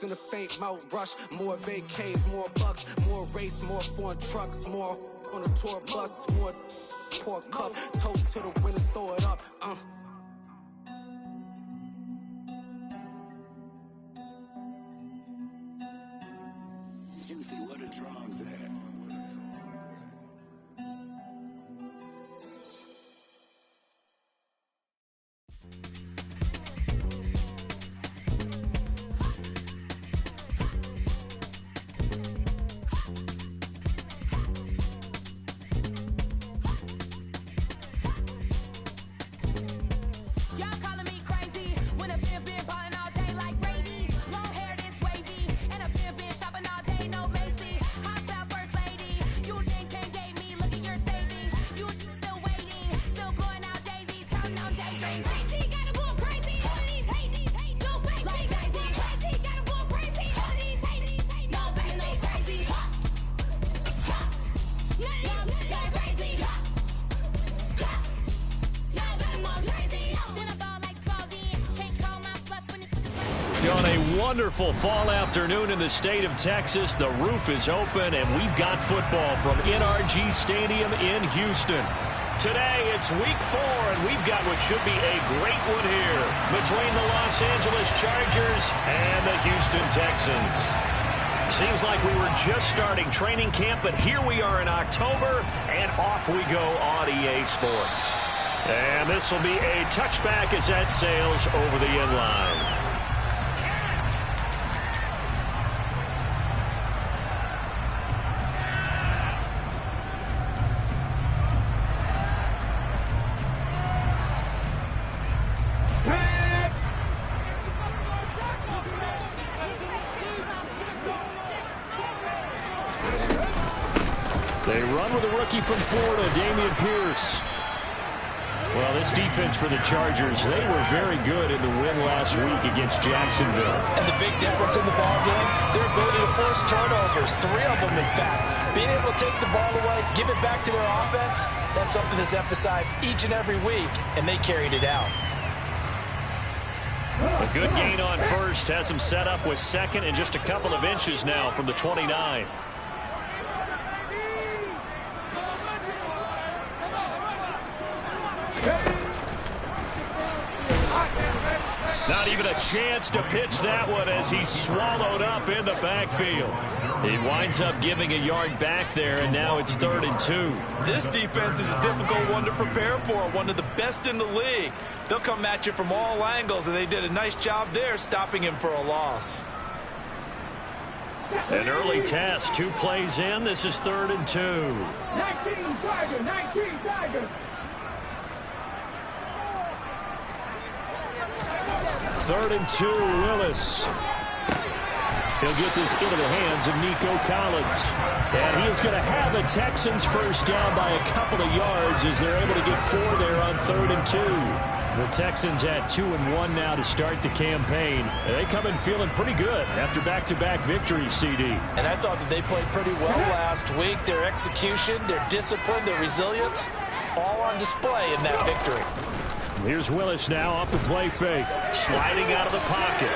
in the faint mouth rush. More vacays, more bucks, more race, more foreign trucks, more on a tour bus, more pork cup. Toast to the winners, throw it up. Juicy, what a drums at. On a wonderful fall afternoon in the state of Texas, the roof is open, and we've got football from NRG Stadium in Houston. Today, it's week 4, and we've got what should be a great one here between the Los Angeles Chargers and the Houston Texans. Seems like we were just starting training camp, but here we are in October, and off we go on EA Sports. And this will be a touchback as that sails over the end line. They run with a rookie from Florida, Dameon Pierce. Well, this defense for the Chargers, they were very good in the win last week against Jacksonville. And the big difference in the ballgame, their ability to force turnovers, 3 of them in fact. Being able to take the ball away, give it back to their offense, that's something that's emphasized each and every week, and they carried it out. A good gain on first has him set up with second and just a couple of inches now from the 29. Not even a chance to pitch that one as he's swallowed up in the backfield. He winds up giving a yard back there, and now it's 3rd and 2. This defense is a difficult one to prepare for, one of the best in the league. They'll come at you from all angles, and they did a nice job there stopping him for a loss. An early test, 2 plays in. This is 3rd and 2. 19 Tigers. 3rd and 2, Willis. He'll get this into the hands of Nico Collins. And he is going to have the Texans first down by a couple of yards as they're able to get 4 there on 3rd and 2. The Texans at 2-1 now to start the campaign. They come in feeling pretty good after back-to-back victories, CD. And I thought that they played pretty well last week. Their execution, their discipline, their resilience, all on display in that victory. Here's Willis now off the play fake. Sliding out of the pocket.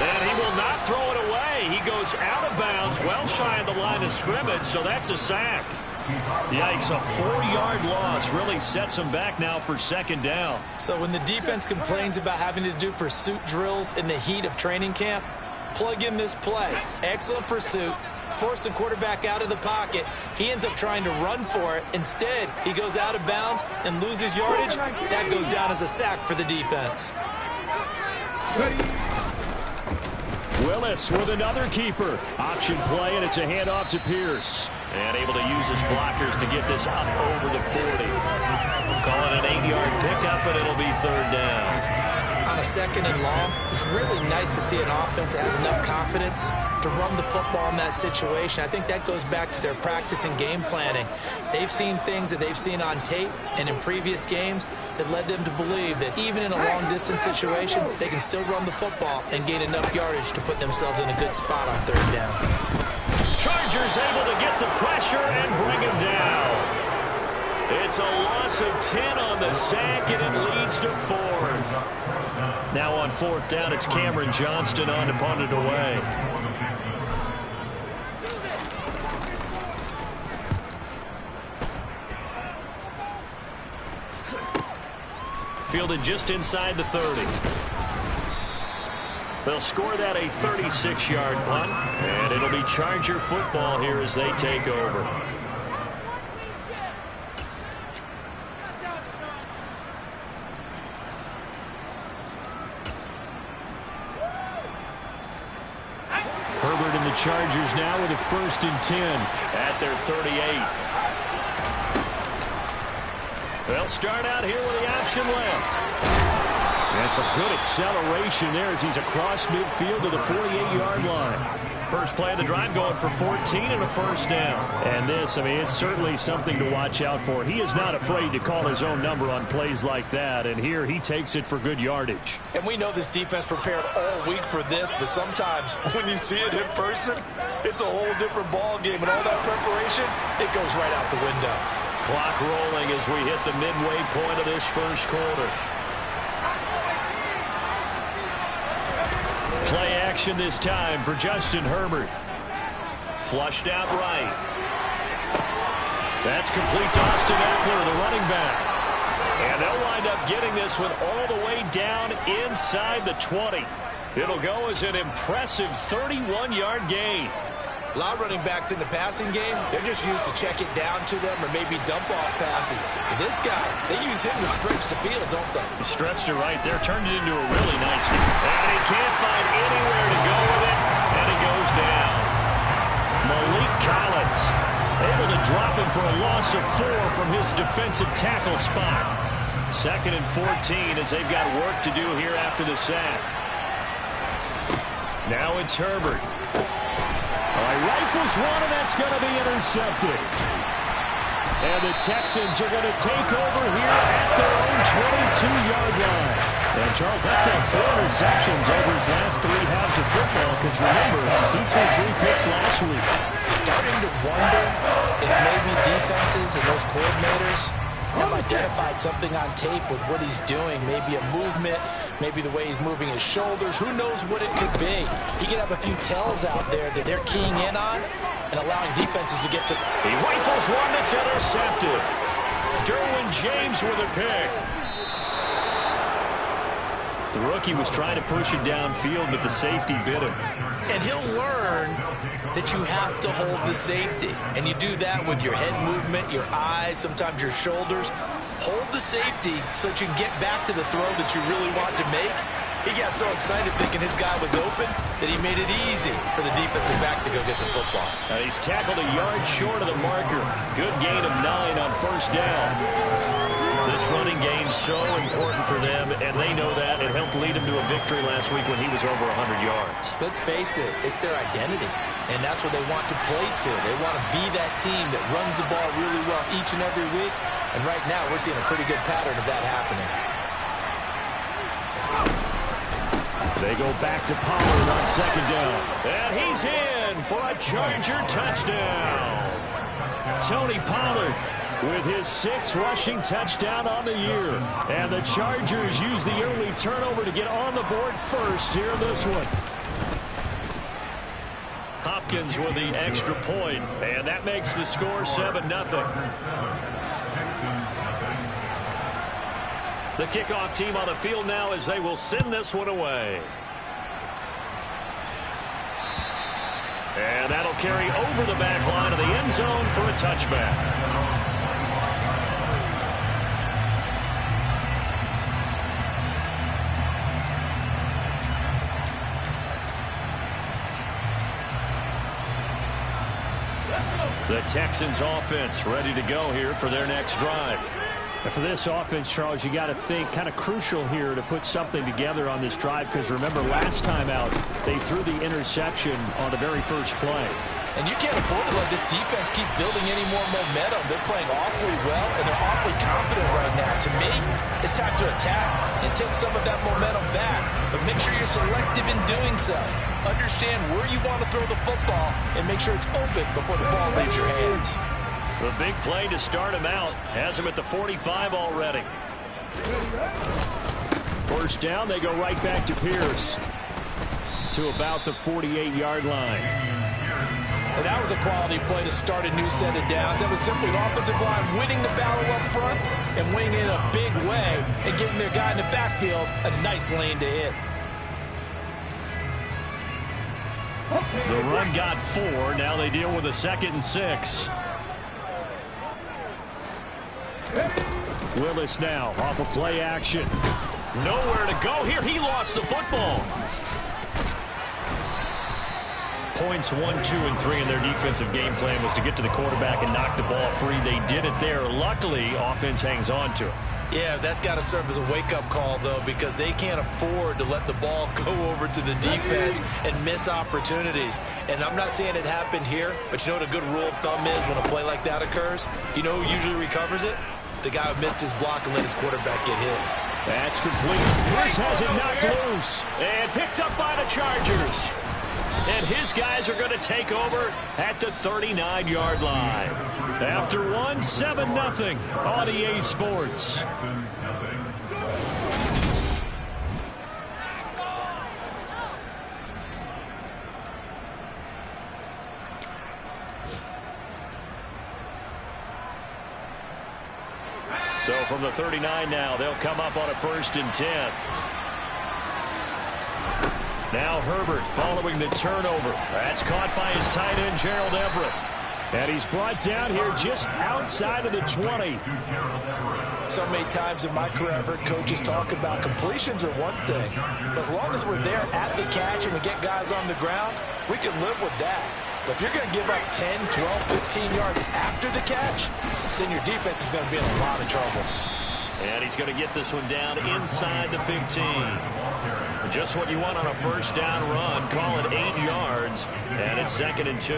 And he will not throw it away. He goes out of bounds, well shy of the line of scrimmage, so that's a sack. Yikes, a 4-yard loss really sets him back now for 2nd down. So when the defense complains about having to do pursuit drills in the heat of training camp, plug in this play. Excellent pursuit. Force the quarterback out of the pocket. He ends up trying to run for it. Instead, he goes out of bounds and loses yardage. That goes down as a sack for the defense. Willis with another keeper. Option play, and it's a handoff to Pierce. And able to use his blockers to get this up over the 40. Call it an 8-yard pickup, and it'll be 3rd down. On a 2nd and long, it's really nice to see an offense that has enough confidence to run the football in that situation. I think that goes back to their practice and game planning. They've seen things that they've seen on tape and in previous games that led them to believe that even in a long-distance situation, they can still run the football and gain enough yardage to put themselves in a good spot on 3rd down. Chargers able to get the pressure and bring him down. It's a loss of 10 on the sack, and it leads to 4th. Now on 4th down, it's Cameron Johnston on to punt it away. Fielded just inside the 30. They'll score that a 36-yard punt, and it'll be Charger football here as they take over. Herbert and the Chargers now with a 1st and 10 at their 38. They'll start out here with the option left. That's a good acceleration there as he's across midfield to the 48-yard line. First play of the drive going for 14 and a 1st down. And this, I mean, it's certainly something to watch out for. He is not afraid to call his own number on plays like that. And here he takes it for good yardage. And we know this defense prepared all week for this, but sometimes when you see it in person, it's a whole different ball game. And all that preparation, it goes right out the window. Clock rolling as we hit the midway point of this first quarter. Play action this time for Justin Herbert. Flushed out right. That's complete to Austin Eckler, the running back. And they'll wind up getting this one all the way down inside the 20. It'll go as an impressive 31-yard gain. A lot of running backs in the passing game, they're just used to check it down to them or maybe dump off passes. But this guy, they use him to stretch the field, don't they? He stretched it right there, turned it into a really nice game. And he can't find anywhere to go with it, and he goes down. Malik Collins able to drop him for a loss of 4 from his defensive tackle spot. 2nd and 14 as they've got work to do here after the sack. Now it's Herbert. Rifles one, and that's going to be intercepted. And the Texans are going to take over here at their own 22-yard line. And, Charles, that's now 4 interceptions over his last 3 halves of football, because, remember, he threw 3 picks last week. Starting to wonder if maybe defenses and those coordinators have identified something on tape with what he's doing. Maybe a movement, maybe the way he's moving his shoulders. Who knows what it could be? He could have a few tells out there that they're keying in on and allowing defenses to get to. He rifles one that's intercepted. Derwin James with a pick. The rookie was trying to push it downfield, but the safety bit him. And he'll learn that you have to hold the safety. And you do that with your head movement, your eyes, sometimes your shoulders. Hold the safety so that you can get back to the throw that you really want to make. He got so excited thinking his guy was open that he made it easy for the defensive back to go get the football. He's tackled a yard short of the marker. Good gain of 9 on 1st down. This running game so important for them, and they know that. It helped lead him to a victory last week when he was over 100 yards. Let's face it, it's their identity, and that's what they want to play to. They want to be that team that runs the ball really well each and every week, and right now we're seeing a pretty good pattern of that happening. They go back to Pollard on 2nd down, and he's in for a Charger touchdown. Tony Pollard with his 6th rushing touchdown on the year. And the Chargers use the early turnover to get on the board first here in this one. Hopkins with the extra point, and that makes the score 7-0. The kickoff team on the field now as they will send this one away. And that'll carry over the back line of the end zone for a touchback. The Texans offense ready to go here for their next drive. And for this offense, Charles, you got to think kind of crucial here to put something together on this drive, because remember last time out they threw the interception on the very first play. And you can't afford to let this defense keep building any more momentum. They're playing awfully well, and they're awfully confident right now. To me, it's time to attack and take some of that momentum back. But make sure you're selective in doing so. Understand where you want to throw the football and make sure it's open before the ball leaves your hands. The big play to start him out has him at the 45 already. First down, they go right back to Pierce to about the 48-yard line. And that was a quality play to start a new set of downs. That was simply an offensive line winning the battle up front and winning in a big way and giving their guy in the backfield a nice lane to hit. The run got 4. Now they deal with a 2nd and 6. Willis now off of play action. Nowhere to go here. He lost the football. Points 1, 2, and 3 in their defensive game plan was to get to the quarterback and knock the ball free. They did it there. Luckily, offense hangs on to it. Yeah, that's got to serve as a wake-up call, though, because they can't afford to let the ball go over to the defense and miss opportunities. And I'm not saying it happened here, but you know what a good rule of thumb is when a play like that occurs? You know who usually recovers it? The guy who missed his block and let his quarterback get hit. That's complete. Pierce has it knocked loose and picked up by the Chargers. And his guys are going to take over at the 39-yard line. After one, 7-0 on EA Sports. So from the 39 now, they'll come up on a 1st and 10. Now Herbert following the turnover. That's caught by his tight end, Gerald Everett. And he's brought down here just outside of the 20. So many times in my career, I've heard coaches talk about completions are one thing. But as long as we're there at the catch and we get guys on the ground, we can live with that. But if you're going to give up 10, 12, 15 yards after the catch, then your defense is going to be in a lot of trouble. And he's going to get this one down inside the 15. Just what you want on a 1st down run. Call it 8 yards, and it's 2nd and 2.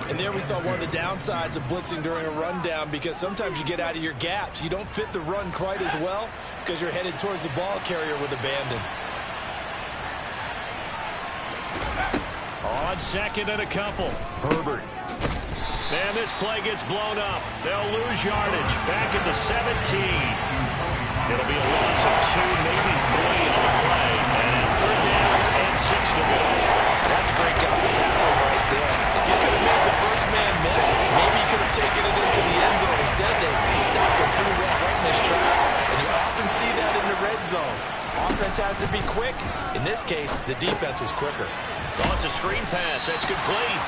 And there we saw one of the downsides of blitzing during a rundown, because sometimes you get out of your gaps. You don't fit the run quite as well because you're headed towards the ball carrier with abandon. On 2nd and a couple, Herbert. And this play gets blown up. They'll lose yardage back at the 17. It'll be a loss of 2, maybe 3 on the play. And 3rd down and 6 to go. That's a great job of tackling right there. If you could have made the first man miss, maybe you could have taken it into the end zone. Instead, they stopped him pretty well right in his tracks. And you often see that in the red zone. Offense has to be quick. In this case, the defense was quicker. Oh, it's a screen pass. That's complete.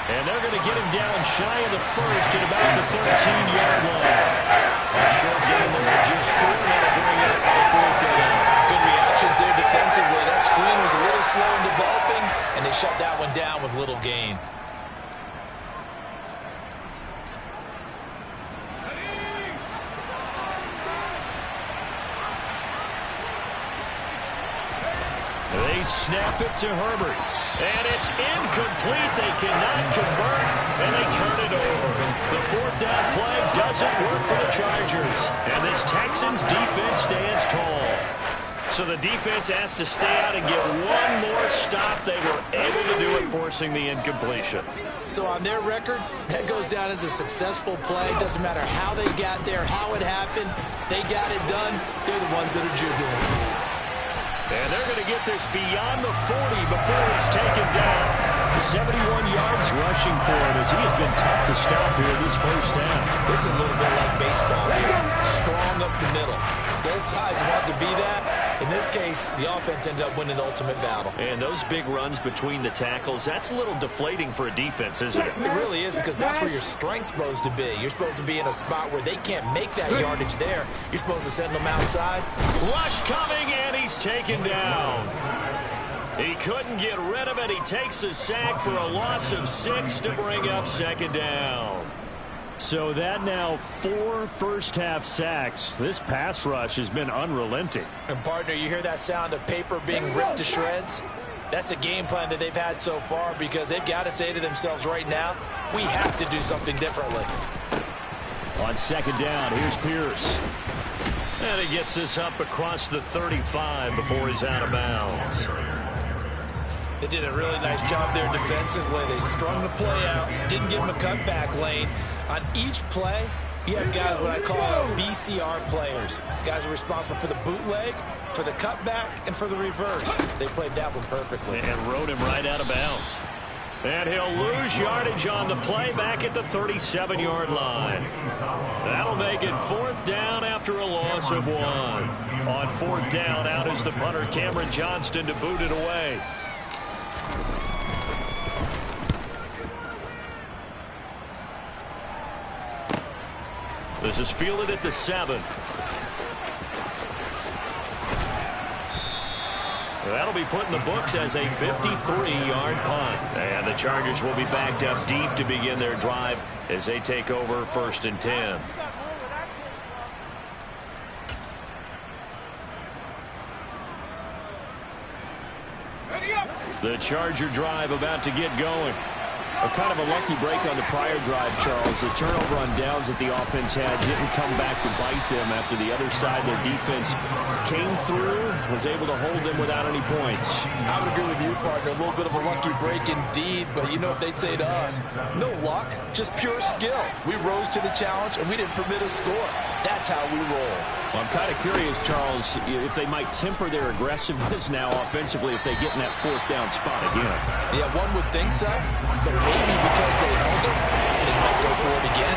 And they're going to get him down shy of the 1st at about the 13-yard line. A short game there, just 4, and that'll bring up the 4th down. Good reactions there defensively. That screen was a little slow in developing, and they shut that one down with little gain. They snap it to Herbert. And it's incomplete. They cannot convert, and they turn it over. The 4th down play doesn't work for the Chargers. And this Texans defense stands tall. So the defense has to stay out and get one more stop. They were able to do it, forcing the incompletion. So on their record, that goes down as a successful play. Doesn't matter how they got there, how it happened. They got it done. They're the ones that are jubilant. And they're going to get this beyond the 40 before it's taken down. 71 yards rushing for him as he has been tough to stop here this 1st half. This is a little bit like baseball here. Strong up the middle. Both sides want to be that. In this case, the offense ended up winning the ultimate battle. And those big runs between the tackles, that's a little deflating for a defense, isn't it? It really is, because that's where your strength's supposed to be. You're supposed to be in a spot where they can't make that yardage there. You're supposed to send them outside. Rush coming, and he's taken down. He couldn't get rid of it. He takes a sack for a loss of 6 to bring up 2nd down. So that now 4 first-half sacks. This pass rush has been unrelenting. And, partner, you hear that sound of paper being ripped to shreds? That's the game plan that they've had so far, because they've got to say to themselves right now, we have to do something differently. On 2nd down, here's Pierce. And he gets this up across the 35 before he's out of bounds. They did a really nice job there defensively. They strung the play out, didn't give him a cutback lane. On each play, You have guys what I call BCR players. Guys are responsible for the bootleg, for the cutback, and for the reverse. They played that one perfectly. And rode him right out of bounds. And he'll lose yardage on the play back at the 37-yard line. That'll make it 4th down after a loss of 1. On 4th down, out is the punter, Cameron Johnston, to boot it away. This is fielded at the 7. That'll be put in the books as a 53-yard punt. And the Chargers will be backed up deep to begin their drive as they take over 1st and 10. The Charger drive about to get going. A kind of a lucky break on the prior drive, Charles. The turnover on downs that the offense had didn't come back to bite them after the other side. Their defense came through, was able to hold them without any points. I would agree with you, partner. A little bit of a lucky break indeed, but you know what they'd say to us? No luck, just pure skill. We rose to the challenge, and we didn't permit a score. That's how we roll. Well, I'm kind of curious, Charles, if they might temper their aggressiveness now offensively if they get in that 4th down spot again. Yeah, one would think so, but maybe because they held it, they might go for it again.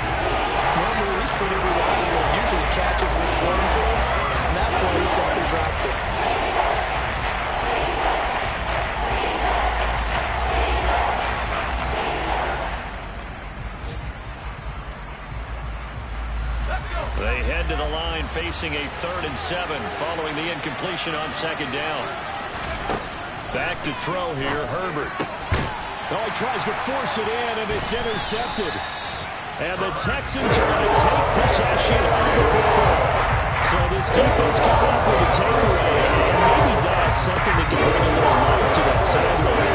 Normally, he's pretty reliable. Usually catches what's thrown to him, and that play he simply dropped it. They head to the line facing a 3rd and 7 following the incompletion on 2nd down. Back to throw here, Herbert. Oh, he tries to force it in, and it's intercepted. And the Texans are going to take possession of the football. So this defense coming up with a takeaway, and maybe that's something that can bring a little life to that sideline.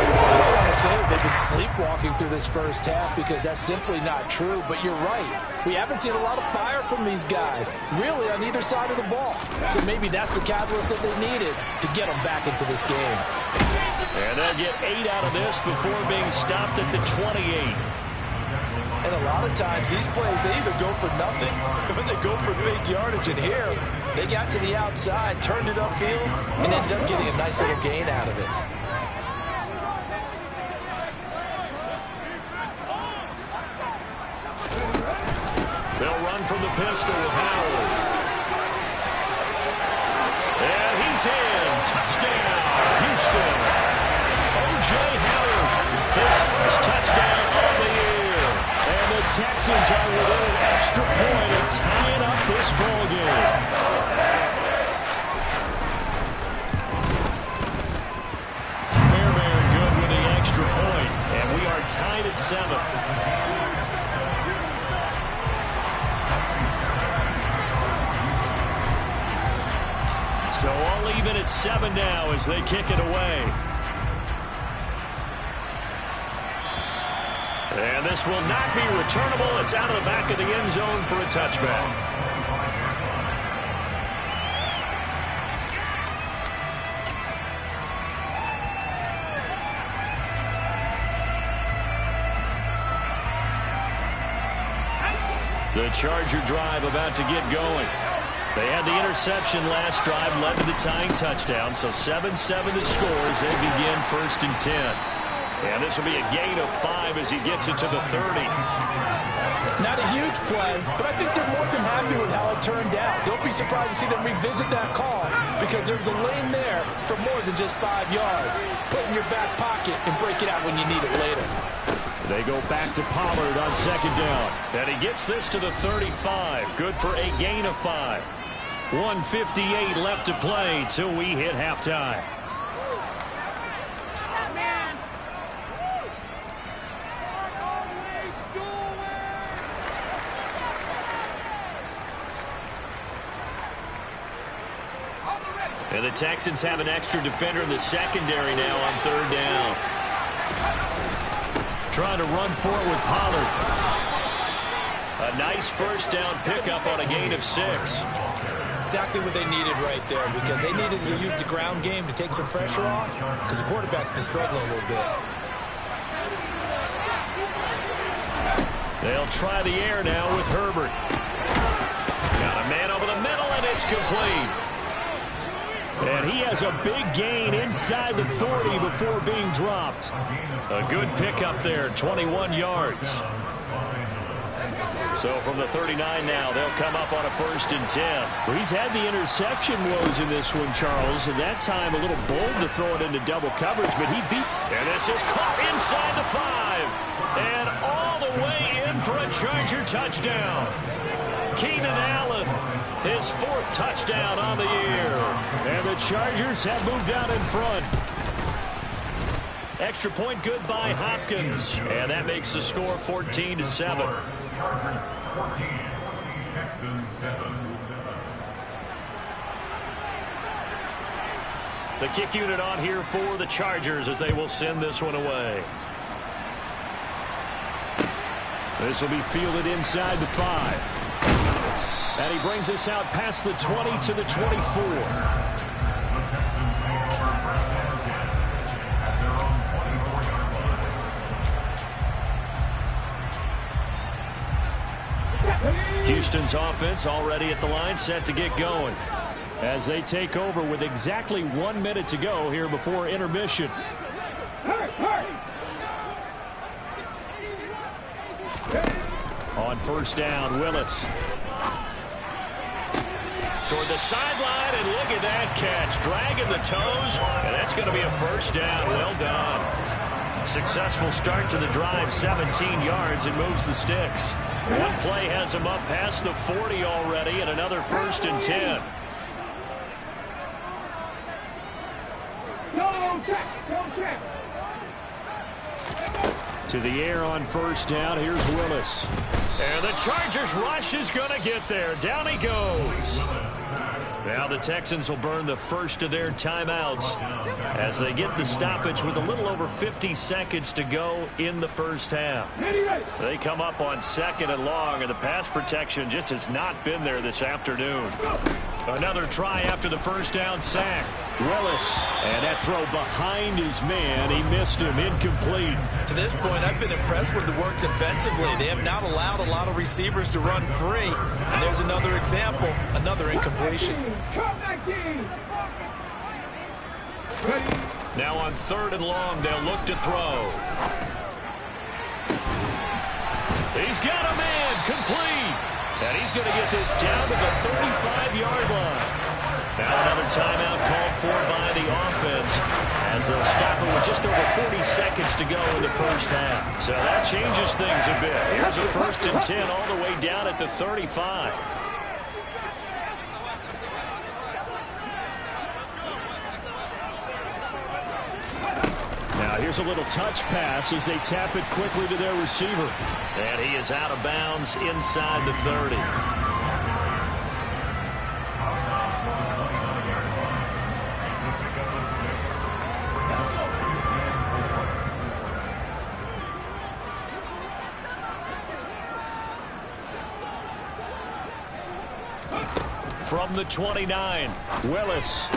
They've been sleepwalking through this first half because that's simply not true. But you're right. We haven't seen a lot of fire from these guys, really, on either side of the ball. So maybe that's the catalyst that they needed to get them back into this game. And they'll get 8 out of this before being stopped at the 28. And a lot of times, these plays, they either go for nothing or they go for big yardage. And here, they got to the outside, turned it upfield, and ended up getting a nice little gain out of it. They'll run from the pistol with Howard. And he's in. Touchdown, Houston. O.J. Howard, his first touchdown of the year. And the Texans are within an extra point of tying up this ballgame. Fairbairn good with the extra point. And we are tied at 7. So all even at 7 now as they kick it away. And this will not be returnable. It's out of the back of the end zone for a touchback. The Charger drive about to get going. They had the interception last drive, led to the tying touchdown, so 7-7 the score as they begin 1st and 10. And this will be a gain of 5 as he gets it to the 30. Not a huge play, but I think they're more than happy with how it turned out. Don't be surprised to see them revisit that call because there's a lane there for more than just 5 yards. Put it in your back pocket and break it out when you need it later. They go back to Pollard on 2nd down. And he gets this to the 35. Good for a gain of 5. 1:58 left to play till we hit halftime. And the Texans have an extra defender in the secondary now on 3rd down. Trying to run for it with Pollard. A nice 1st down pickup on a gain of 6. Exactly what they needed right there because they needed to use the ground game to take some pressure off because the quarterback's been struggling a little bit. They'll try the air now with Herbert. complete. And he has a big gain inside the 40 before being dropped. A good pickup there, 21 yards. So from the 39 now, they'll come up on a 1st and 10. Well, he's had the interception woes in this one, Charles, and that time a little bold to throw it into double coverage, but he beat. And this is caught inside the 5. And all the way in for a Charger touchdown. Keenan Allen, his 4th touchdown on the year. And the Chargers have moved out in front. Extra point good by Hopkins. And that makes the score 14-7. Chargers 14, Texans 7. The kick unit on here for the Chargers as they will send this one away. This will be fielded inside the 5. And he brings us out past the 20 to the 24. Houston's offense already at the line, set to get going. As they take over with exactly 1 minute to go here before intermission. On 1st down, Willis. Toward the sideline, and look at that catch. Dragging the toes, and that's going to be a 1st down. Well done. Successful start to the drive, 17 yards, and moves the sticks. One play has him up past the 40 already, and another 1st and 10. To the air on 1st down. Here's Willis. And the Chargers rush is going to get there. Down he goes. Now the Texans will burn the first of their timeouts as they get the stoppage with a little over 50 seconds to go in the 1st half. They come up on 2nd and long, and the pass protection just has not been there this afternoon. Another try after the 1st down sack. Willis, and that throw behind his man. He missed him, incomplete. To this point, I've been impressed with the work defensively. They have not allowed a lot of receivers to run free. And there's another example, another incompletion. Now on 3rd and long, they'll look to throw. He's got a man, complete. And he's going to get this down to the 35-yard line. Now another timeout called for by the offense as they'll stop it with just over 40 seconds to go in the 1st half. So that changes things a bit. Here's a 1st and 10 all the way down at the 35. Now here's a little touch pass as they tap it quickly to their receiver. And he is out of bounds inside the 30. From the 29, Willis.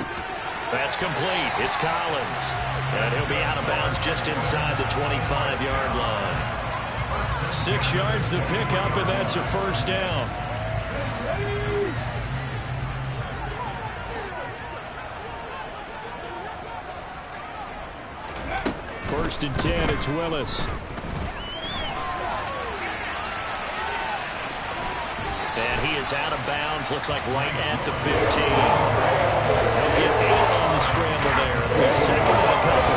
That's complete. It's Collins. And he'll be out of bounds just inside the 25-yard line. 6 yards to pick up, and that's a 1st down. First and 10, it's Willis. And he is out of bounds, looks like right at the 15. He'll get 8 on the scramble there. It'll be 2nd and a couple.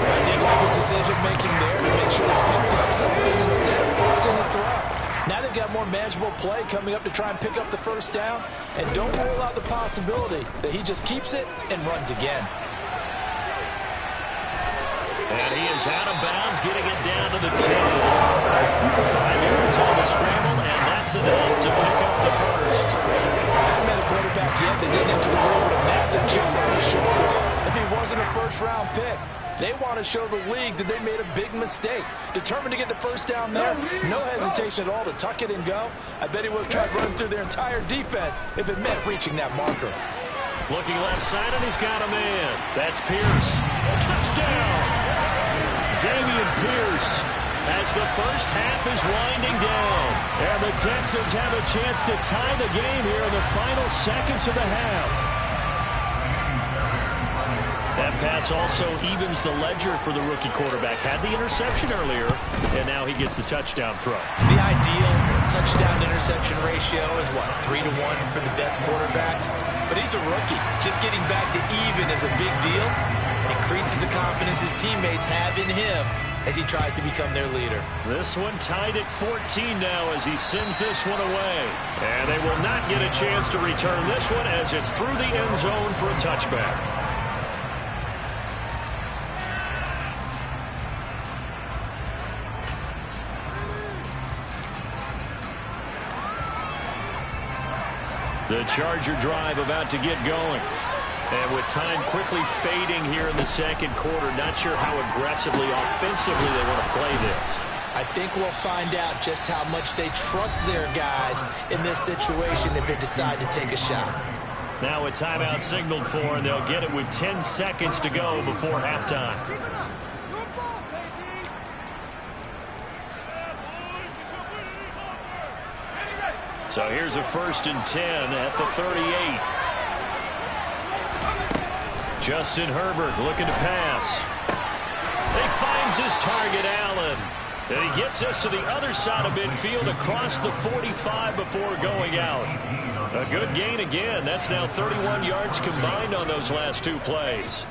I did like his decision-making there to make sure they picked up something instead of forcing the throw. Now they've got more manageable play coming up to try and pick up the 1st down. And don't rule out the possibility that he just keeps it and runs again. And he is out of bounds, getting it down to the 10. 5 yards on the scramble, and that's enough to pick up the 1st. I haven't met a quarterback yet that didn't enter the world with a massive chip on his shoulder. If he wasn't a 1st-round pick, they want to show the league that they made a big mistake. Determined to get the 1st down there, no hesitation at all to tuck it and go. I bet he would have tried running through their entire defense if it meant reaching that marker. Looking left side, and he's got a man. That's Pierce. Touchdown! Dameon Pierce as the first half is winding down. And the Texans have a chance to tie the game here in the final seconds of the half. That pass also evens the ledger for the rookie quarterback. Had the interception earlier, and now he gets the touchdown throw. The ideal touchdown-interception ratio is, what, 3 to 1 for the best quarterbacks? But he's a rookie. Just getting back to even is a big deal. Increases the confidence his teammates have in him as he tries to become their leader. This one tied at 14 now as he sends this one away. And they will not get a chance to return this one as it's through the end zone for a touchback. The Charger drive about to get going. And with time quickly fading here in the second quarter, not sure how aggressively, offensively they want to play this. I think we'll find out just how much they trust their guys in this situation if they decide to take a shot. Now a timeout signaled for, and they'll get it with 10 seconds to go before halftime. So here's a 1st and 10 at the 38. Justin Herbert looking to pass. He finds his target, Allen. And he gets us to the other side of midfield across the 45 before going out. A good gain again. That's now 31 yards combined on those last 2 plays.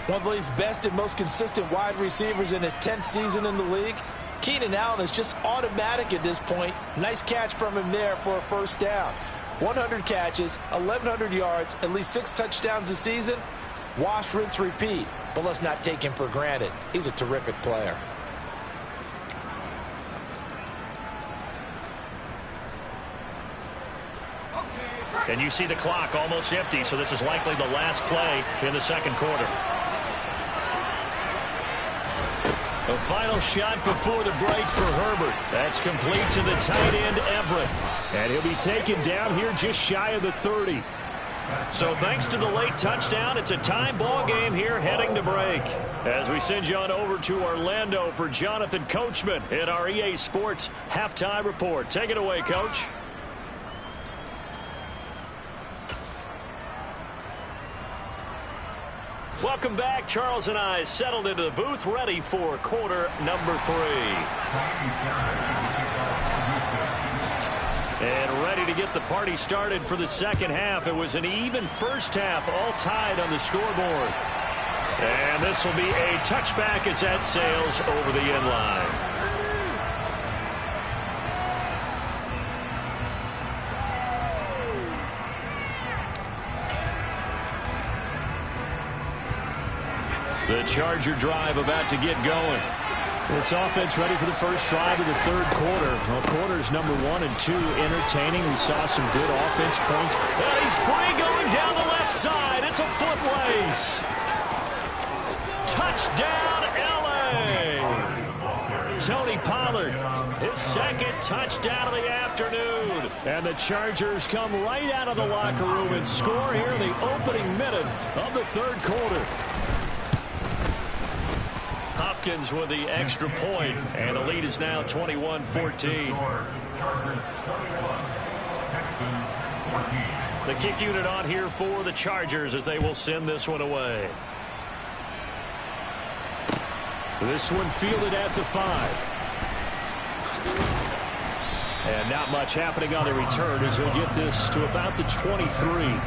One of the league's best and most consistent wide receivers in his 10th season in the league. Keenan Allen is just automatic at this point. Nice catch from him there for a first down. 100 catches, 1,100 yards, at least 6 touchdowns a season. Wash, rinse, repeat. But let's not take him for granted. He's a terrific player. And you see the clock almost empty, so this is likely the last play in the second quarter. A final shot before the break for Herbert. That's complete to the tight end, Everett. And he'll be taken down here just shy of the 30. So thanks to the late touchdown, it's a tie ball game here heading to break. As we send you on over to Orlando for Jonathan Coachman in our EA Sports Halftime Report. Take it away, Coach. Welcome back. Charles and I settled into the booth, ready for quarter number 3. And ready to get the party started for the second half. It was an even first half, all tied on the scoreboard. And this will be a touchback as that sails over the end line. The Charger drive about to get going. This offense ready for the first drive of the third quarter. Well, quarters number 1 and 2 entertaining. We saw some good offense points. And he's free going down the left side. It's a foot race. Touchdown, LA. Tony Pollard, his second touchdown of the afternoon. And the Chargers come right out of the locker room and score here in the opening minute of the third quarter. Hopkins with the extra point, and the lead is now 21-14. The kick unit on here for the Chargers as they will send this one away. This one fielded at the 5. And not much happening on the return as he'll get this to about the 23.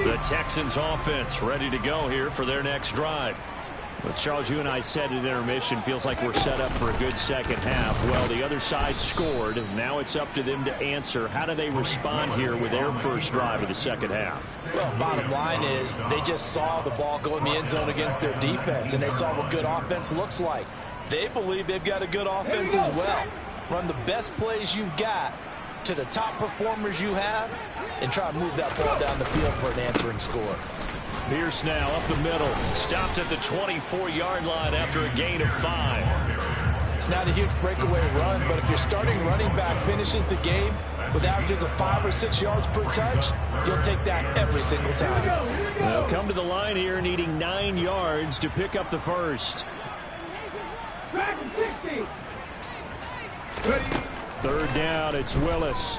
The Texans offense ready to go here for their next drive. But Charles, you and I said at intermission, feels like we're set up for a good second half. Well, the other side scored. Now it's up to them to answer. How do they respond here with their first drive of the second half? Well, bottom line is they just saw the ball go in the end zone against their defense, and they saw what good offense looks like. They believe they've got a good offense as well. Run the best plays you've got to the top performers you have, and try to move that ball down the field for an answering score. Pierce now up the middle. Stopped at the 24-yard line after a gain of 5. It's not a huge breakaway run, but if your starting running back finishes the game, with averages of 5 or 6 yards per touch, you'll take that every single time. They'll come to the line here needing 9 yards to pick up the first. Third down, it's Willis.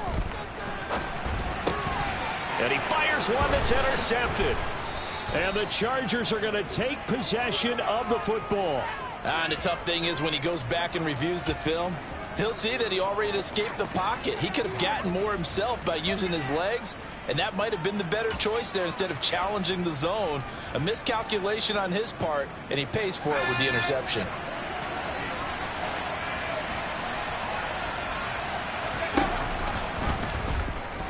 And he fires one that's intercepted. And the Chargers are going to take possession of the football. And the tough thing is when he goes back and reviews the film, he'll see that he already escaped the pocket. He could have gotten more himself by using his legs, and that might have been the better choice there instead of challenging the zone. A miscalculation on his part, and he pays for it with the interception.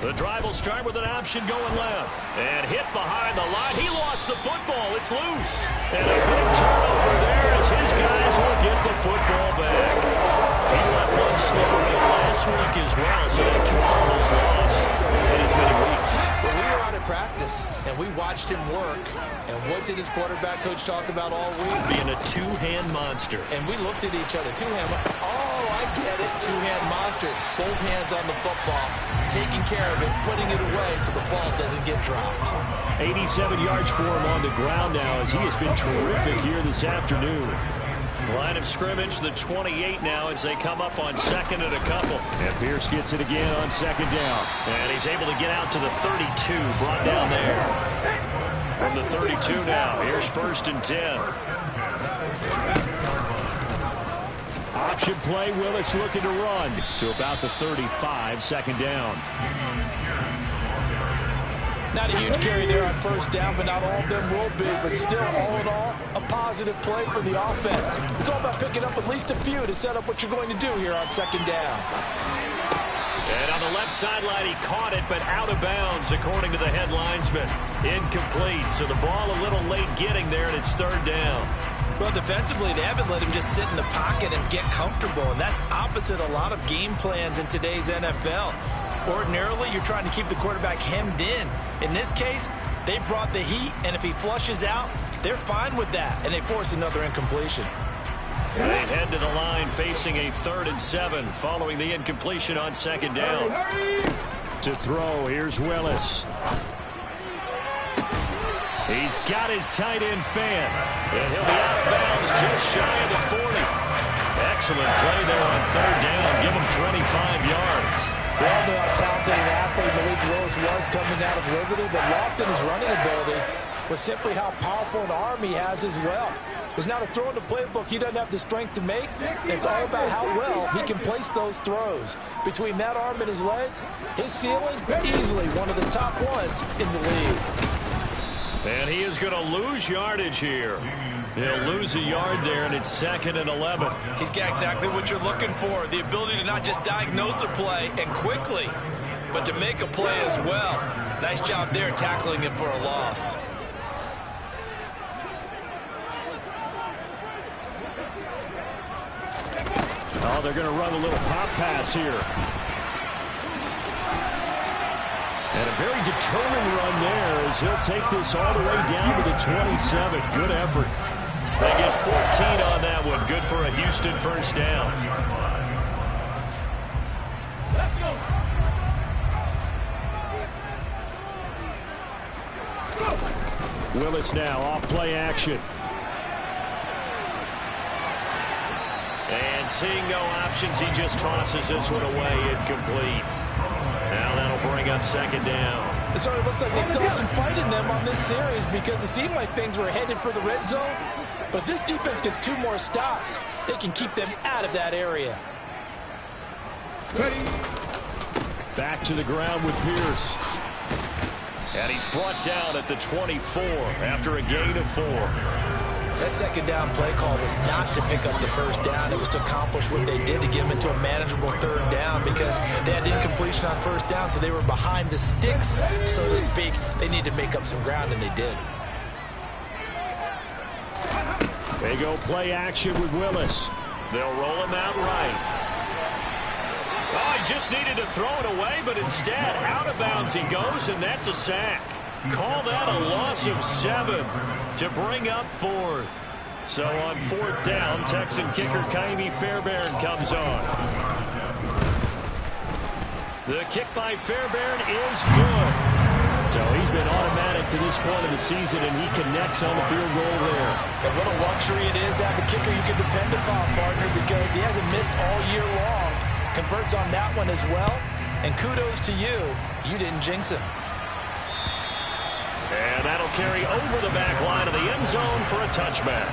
The drive will start with an option going left. And hit behind the line. He lost the football. It's loose. And a big turnover there as his guys will get the football back. He let one slip away last week as well, so that 2 fumbles lost in as many weeks. But we were out at practice, and we watched him work. And what did his quarterback coach talk about all week? Being a 2-hand monster. And we looked at each other. 2-hand. Oh, I get it. 2-hand monster. Both hands on the football. Taking care of it, putting it away so the ball doesn't get dropped. 87 yards for him on the ground now as he has been terrific here this afternoon. Line of scrimmage, the 28 now as they come up on second and a couple. And Pierce gets it again on second down. And he's able to get out to the 32, brought down there. From the 32 now, here's 1st and 10. Option play, Willis looking to run to about the 35, second down. Not a huge carry there on 1st down, but not all of them will be. But still, all in all, a positive play for the offense. It's all about picking up at least a few to set up what you're going to do here on 2nd down. And on the left sideline, he caught it, but out of bounds, according to the head linesman. Incomplete, so the ball a little late getting there, and it's 3rd down. Well, defensively, they haven't let him just sit in the pocket and get comfortable, and that's opposite a lot of game plans in today's NFL. Ordinarily, you're trying to keep the quarterback hemmed in. In this case, they brought the heat, and if he flushes out, they're fine with that, and they force another incompletion. They head to the line facing a 3rd and 7 following the incompletion on 2nd down. To throw, here's Willis. He's got his tight end fan, and he'll be out of bounds just shy of the 40. Excellent play there on 3rd down. Give him 25 yards. We all know how talented an athlete Malik Willis was coming out of Liberty, but lost in his running ability was simply how powerful an arm he has as well. There's not a throw in the playbook he doesn't have the strength to make. It's all about how well he can place those throws. Between that arm and his legs, his ceiling, easily one of the top ones in the league. And he is going to lose yardage here. He'll lose a yard there, and it's 2nd and 11. He's got exactly what you're looking for, the ability to not just diagnose a play and quickly, but to make a play as well. Nice job there tackling him for a loss. Oh, they're going to run a little pop pass here. And a very determined run there as he'll take this all the way down to the 27. Good effort. They get 14 on that one. Good for a Houston 1st down. Willis now off play action. And seeing no options, he just tosses this one away incomplete. Now that'll bring up 2nd down. It sort of looks like they still have some fight in them on this series because it seemed like things were headed for the red zone. But if this defense gets 2 more stops, they can keep them out of that area. Back to the ground with Pierce. And he's brought down at the 24 after a gain of 4. That 2nd down play call was not to pick up the 1st down. It was to accomplish what they did to get them into a manageable 3rd down because they had incompletion on 1st down, so they were behind the sticks, so to speak. They needed to make up some ground, and they did. They go play action with Willis. They'll roll him out right. Oh, he just needed to throw it away, but instead, out of bounds he goes, and that's a sack. Call that a loss of 7 to bring up 4th. So on 4th down, Texan kicker Kaimi Fairbairn comes on. The kick by Fairbairn is good. So he's been automatic to this point of the season, and he connects on the field goal there. And what a luxury it is to have a kicker you can depend upon, partner, because he hasn't missed all year long. Converts on that one as well. And kudos to you. You didn't jinx him. And that'll carry over the back line of the end zone for a touchback.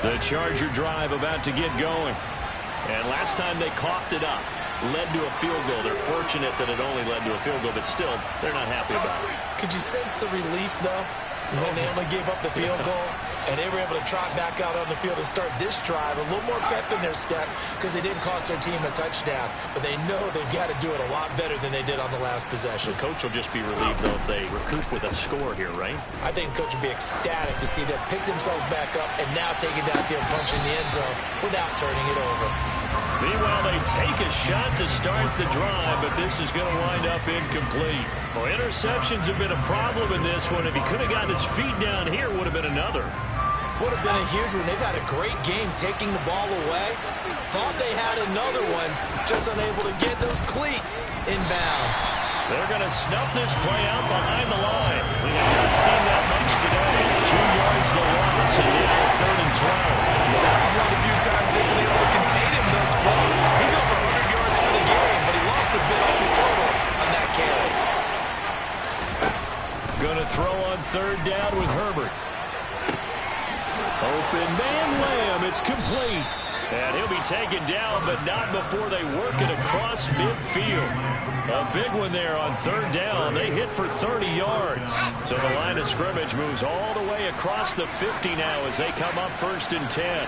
The Charger drive about to get going. And last time they coughed it up, led to a field goal. They're fortunate that it only led to a field goal, but still, they're not happy about it. Could you sense the relief, though, when they only gave up the field goal? And they were able to trot back out on the field and start this drive. A little more pep in their step because they didn't cost their team a touchdown. But they know they've got to do it a lot better than they did on the last possession. The coach will just be relieved, though, if they recoup with a score here, right? I think the coach will be ecstatic to see them pick themselves back up and now take it downfield and punch in the end zone without turning it over. Meanwhile, they take a shot to start the drive, but this is going to wind up incomplete. Well, interceptions have been a problem in this one. If he could have gotten his feet down here, would have been another. Would have been a huge one. They've had a great game taking the ball away. Thought they had another one, just unable to get those cleats inbounds. They're going to snuff this play out behind the line. We have not seen that much today. 2 yards the loss, and now 3rd and 12. Well, that was one of the few times they've been able to contain him thus far. He's over 100 yards for the game, but he lost a bit off his total on that carry. Going to throw on 3rd down with Herbert. Open man Lamb. It's complete. And he'll be taken down, but not before they work it across midfield. A big one there on 3rd down. They hit for 30 yards. So the line of scrimmage moves all the way across the 50 now as they come up 1st and 10.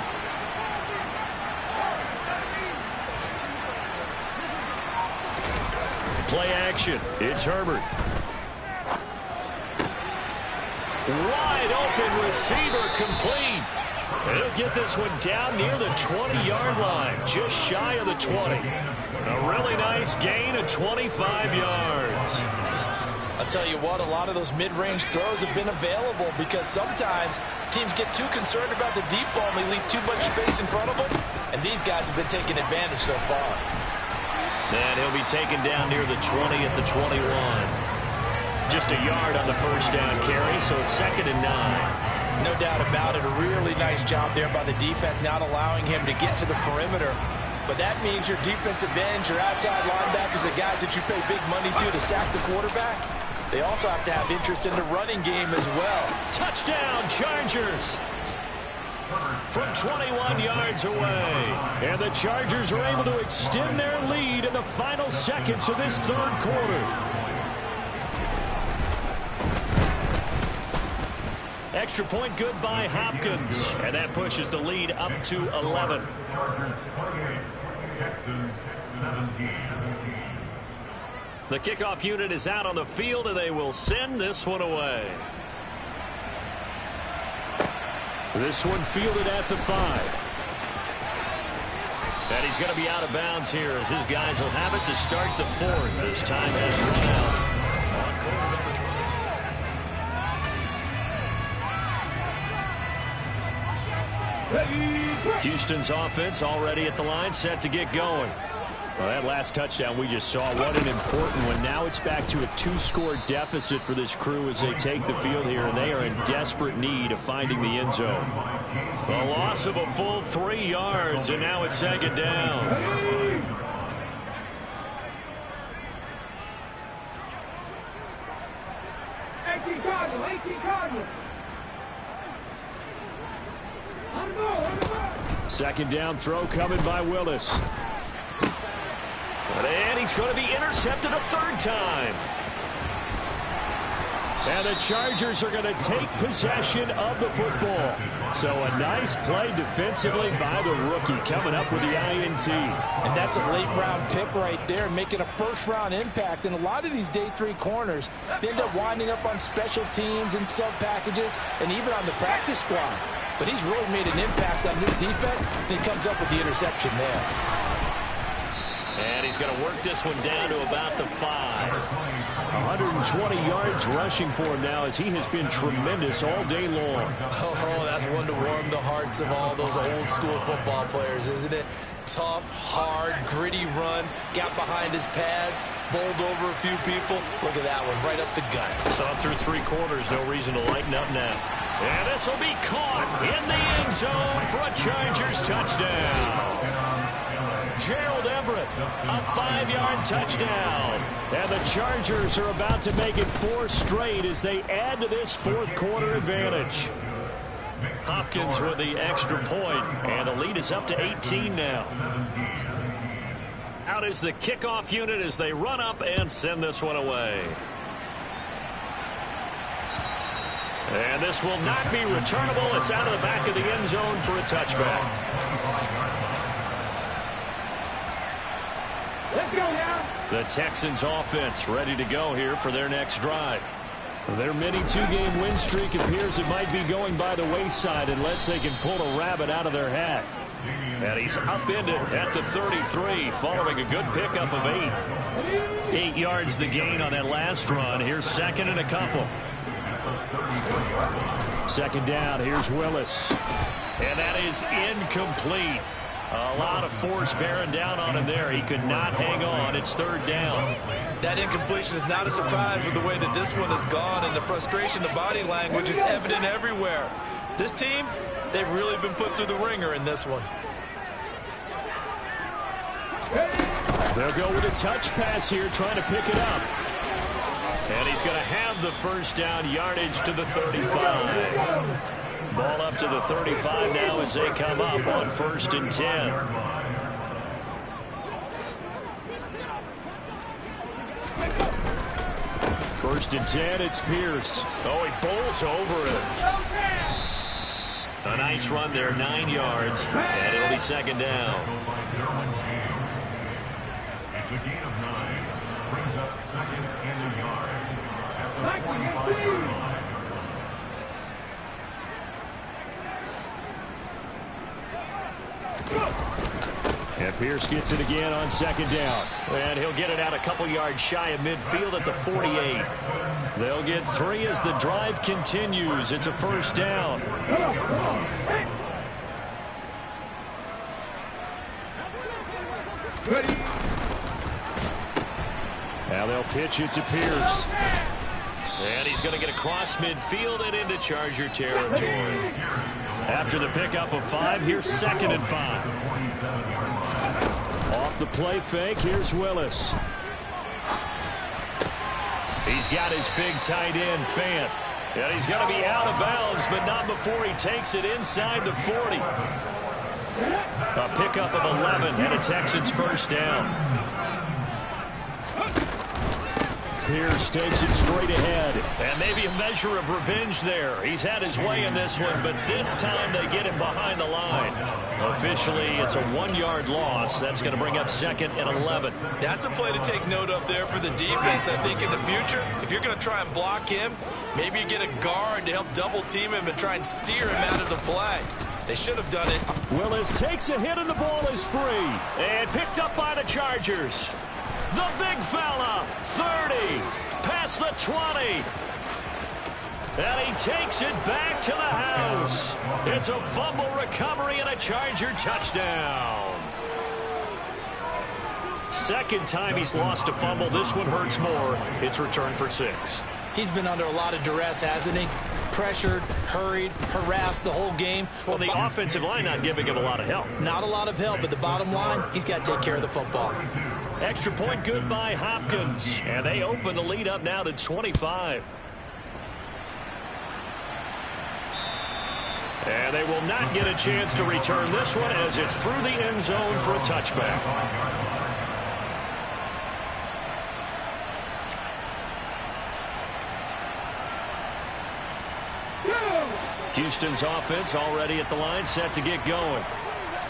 Play action. It's Herbert. Wide open receiver, complete. He'll get this one down near the 20-yard line, just shy of the 20. A really nice gain of 25 yards. I'll tell you what, a lot of those mid-range throws have been available because sometimes teams get too concerned about the deep ball and they leave too much space in front of them, and these guys have been taking advantage so far. And he'll be taken down near the 20 at the 21. Just a yard on the 1st down carry, so it's 2nd and 9. No doubt about it. A really nice job there by the defense, not allowing him to get to the perimeter. But that means your defensive ends, your outside linebackers, the guys that you pay big money to sack the quarterback, they also have to have interest in the running game as well. Touchdown, Chargers! From 21 yards away. And the Chargers are able to extend their lead in the final seconds of this 3rd quarter. Extra point good by Hopkins. And that pushes the lead up to 11. Chargers 28, Texans 17. The kickoff unit is out on the field, and they will send this one away. This one fielded at the 5. And he's going to be out of bounds here as his guys will have it to start the 4th as time has run out. Houston's offense already at the line, set to get going. Well, that last touchdown we just saw, what an important one. Now it's back to a 2-score deficit for this crew as they take the field here, and they are in desperate need of finding the end zone. A loss of a full 3 yards, and now it's 2nd down. Second down throw coming by Willis. And he's going to be intercepted a 3rd time. And the Chargers are going to take possession of the football. So a nice play defensively by the rookie coming up with the INT. And that's a late-round pick right there, making a first-round impact. And a lot of these day 3 corners, they end up winding up on special teams and sub-packages and even on the practice squad. But he's really made an impact on this defense, and he comes up with the interception there. And he's going to work this one down to about the 5. 120 yards rushing for him now as he has been tremendous all day long. Oh, that's one to warm the hearts of all those old school football players, isn't it? Tough, hard, gritty run, got behind his pads, bowled over a few people. Look at that one, right up the gut. Saw through 3 quarters, no reason to lighten up now. And this will be caught in the end zone for a Chargers touchdown. Gerald Everett, a 5-yard touchdown. And the Chargers are about to make it 4 straight as they add to this 4th quarter advantage. Hopkins with the extra point, and the lead is up to 18 now. Out is the kickoff unit as they run up and send this one away. And this will not be returnable. It's out of the back of the end zone for a touchback. Let's go now. The Texans offense ready to go here for their next drive. Their mini 2-game win streak appears it might be going by the wayside unless they can pull a rabbit out of their hat. And he's upended at the 33 following a good pickup of 8. 8 yards the gain on that last run. Here's 2nd and a couple. 2nd down. Here's Willis. And that is incomplete. A lot of force bearing down on him there. He could not hang on. It's 3rd down. That incompletion is not a surprise with the way that this one has gone, and the frustration, the body language is evident everywhere. This team, they've really been put through the ringer in this one. They'll go with a touch pass here, trying to pick it up. And he's going to have the 1st down yardage to the 35. Ball up to the 35 now as they come up on 1st and 10. First and 10, it's Pierce. Oh, he bowls over it. A nice run there, 9 yards, and it'll be 2nd down. It's a gain of 9. Brings up 2nd and a yard. At the 45-yard line. And Pierce gets it again on 2nd down. And he'll get it out a couple yards shy of midfield at the 48. They'll get 3 as the drive continues. It's a 1st down. Now they'll pitch it to Pierce. And he's going to get across midfield and into Charger territory. After the pickup of 5, here's 2nd and 5. Off the play fake, here's Willis. He's got his big tight end, Fant. And he's going to be out of bounds, but not before he takes it inside the 40. A pickup of 11 and a Texans 1st down. Pierce takes it straight ahead. And maybe a measure of revenge there. He's had his way in this one, but this time they get him behind the line. Officially, it's a 1-yard loss. That's going to bring up 2nd and 11. That's a play to take note of there for the defense. I think in the future, if you're going to try and block him, maybe you get a guard to help double team him and try and steer him out of the play. They should have done it. Willis takes a hit and the ball is free. And picked up by the Chargers. The big fella, 30, past the 20. And he takes it back to the house. It's a fumble recovery and a Charger touchdown. 2nd time he's lost a fumble. This one hurts more. It's returned for 6. He's been under a lot of duress, hasn't he? Pressured, hurried, harassed the whole game. Well, the offensive line not giving him a lot of help. Not a lot of help, but the bottom line, he's got to take care of the football. Extra point good by Hopkins. And they open the lead up now to 25. And they will not get a chance to return this one as it's through the end zone for a touchback. Houston's offense already at the line, set to get going.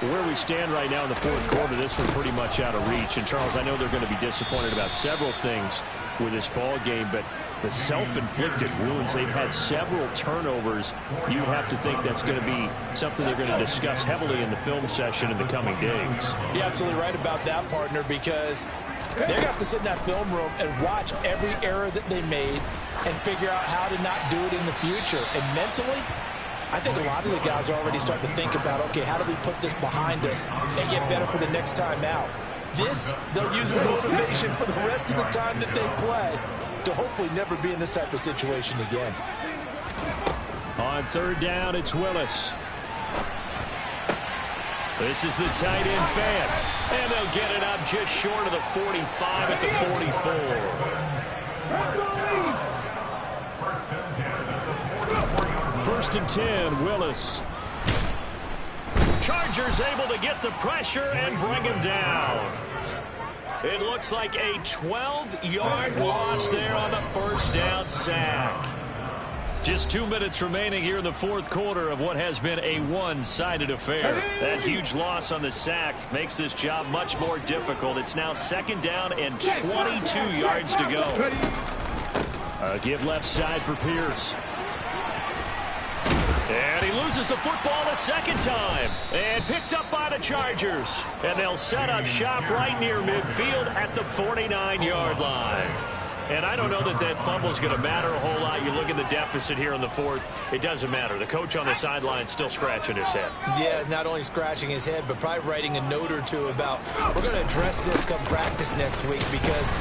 Where we stand right now in the 4th quarter, this one pretty much out of reach. And, Charles, I know they're going to be disappointed about several things with this ball game, but the self-inflicted wounds. They've had several turnovers. You'd have to think that's going to be something they're going to discuss heavily in the film session in the coming days. You're absolutely right about that, partner, because they're going to have to sit in that film room and watch every error that they made and figure out how to not do it in the future. And mentally, I think a lot of the guys are already starting to think about, okay, how do we put this behind us and get better for the next time out? This, they'll use as motivation for the rest of the time that they play to hopefully never be in this type of situation again. On third down, it's Willis. This is the tight end fan. And they'll get it up just short of the 45 at the 44. First and 10, Willis. Chargers able to get the pressure and bring him down. It looks like a 12-yard loss there on the first down sack. Just 2 minutes remaining here in the fourth quarter of what has been a one-sided affair. That huge loss on the sack makes this job much more difficult. It's now second down and 22 yards to go. Give left side for Pierce. And he loses the football a second time. And picked up by the Chargers. And they'll set up shop right near midfield at the 49-yard line. And I don't know that that fumble is going to matter a whole lot. You look at the deficit here in the fourth. It doesn't matter. The coach on the sideline still scratching his head. Yeah, not only scratching his head, but probably writing a note or two about, we're going to address this come practice next week, because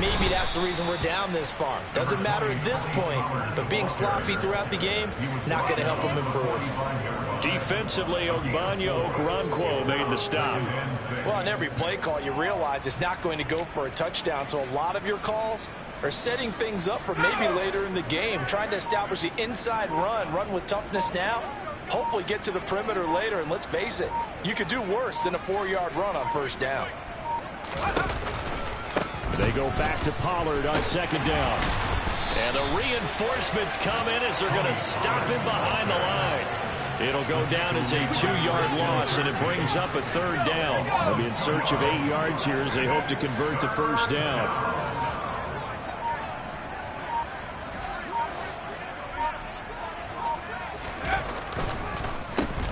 maybe that's the reason we're down this far. Doesn't matter at this point, but being sloppy throughout the game, not going to help him improve. Defensively, Ogbanya Okoronkwo made the stop. Well, on every play call, you realize it's not going to go for a touchdown, so a lot of your calls are setting things up for maybe later in the game, trying to establish the inside run with toughness now, hopefully get to the perimeter later, and let's face it, you could do worse than a 4-yard run on first down. They go back to Pollard on second down. And the reinforcements come in as they're going to stop him behind the line. It'll go down as a 2-yard loss, and it brings up a third down. They'll be in search of 8 yards here as they hope to convert the first down.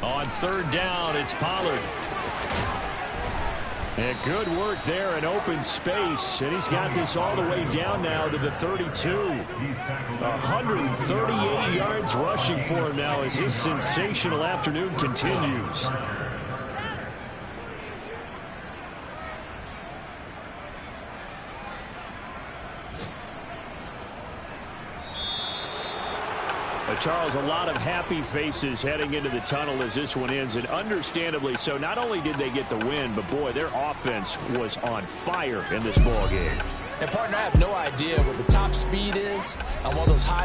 On third down, it's Pollard. And good work there in open space. And he's got this all the way down now to the 32. 138 yards rushing for him now as this sensational afternoon continues. Charles, a lot of happy faces heading into the tunnel as this one ends, and understandably so. Not only did they get the win, but boy, their offense was on fire in this ball game. And partner, I have no idea what the top speed is on one of those high